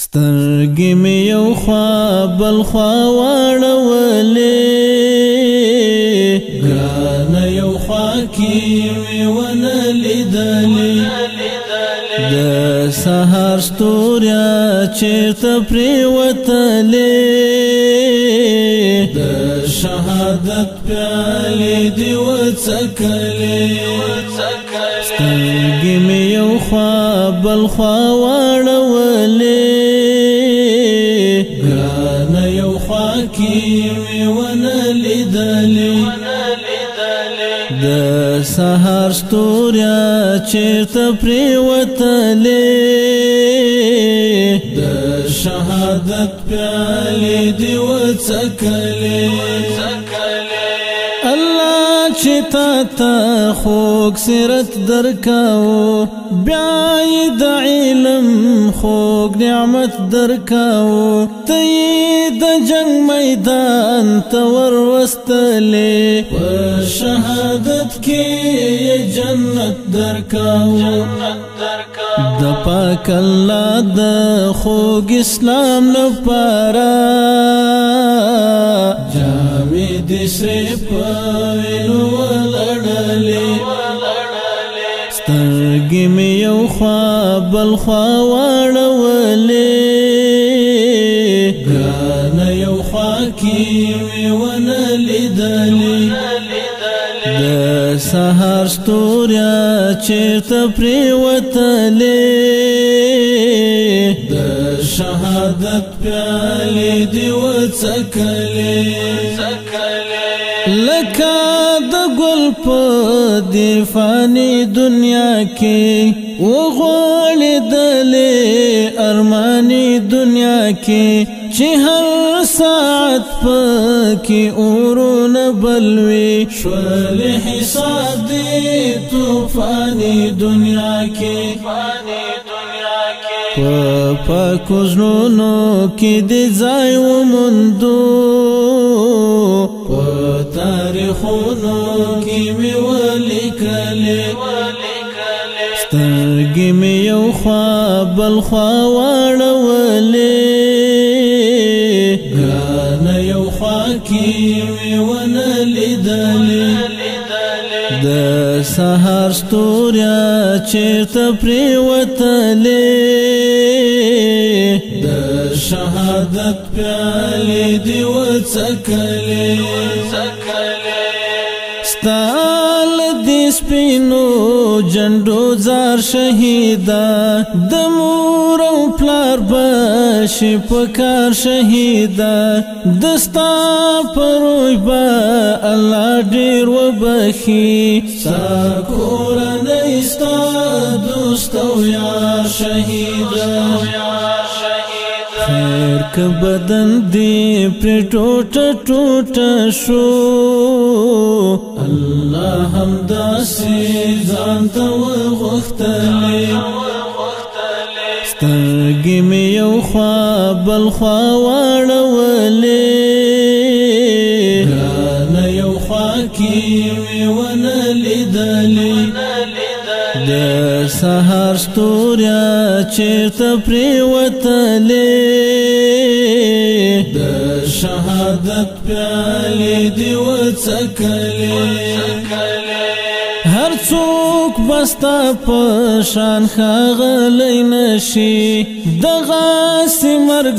سترګې مې یو خوا بل خوا واړولې ګرانه یو خوا کې مې ونه لیدلې د سهار ستوریا چېرته پرېوتلې د شهادت پیالې دې وڅکلې سترګې مې یو خوا بل خوا واړولې ګرانه یو خوا کې مې ونه لیدلې د سهار ستوریا چېرته پرېوتلې د شهادت پیالې دې وڅکلې الله چې تا ته خوږ سیرت درکاو بیا یې د علم خوږ نعمت درکاو ته یې د جنګ میدان ته وروستلې په شهادت کې یې جنت درکاو د پاک الله د خوږ اسلام لپاره جامې دې سرې په وینو ولړلې سترګې مې یو خوا بل خوا واړولې ګرانه یو خوا کې مې ونه لیدلې د سهار ستوریا چېرته پرېوتلې د شهادت پیالې دې وڅکلې لکه د ګل په دې فاني دنیا کې وغوړېدلې ارماني دنیا کې چې هر ساعت پکې اورونه بلوي شولې حساب دې طوفاني دنیا کې په پاکو زړونو کې دې ځای وموندو په تاریخونو کې مې ولیکلې سترګې مې یو خوا بل خوا واړولې ګرانه یو خوا کې مې ونه لیدلې د سهار ستوریا چېرته پرېوتلې د شهادت پیالې دې وڅکلې ستا له دې سپینو جنډو زار شهیده د مور او پلار بشي په کار شهیده د ستا په روی به الله ډېر وبخي ستا کورنۍ ستا دوست او یار شهیده خیر که بدن دې پرې ټوټه ټوټه شو الله همداسې ځان ته وغوښتلې سترګې مې یو خوا بل خوا واړولې ګرانه یو خوا کې مې ونه لیدلې د سهار ستوریا چېرته پرېوتلې د شهادت پیالې دې وڅکلې هر څوک بستا په شان ښاغلی نشي دغسې مرګ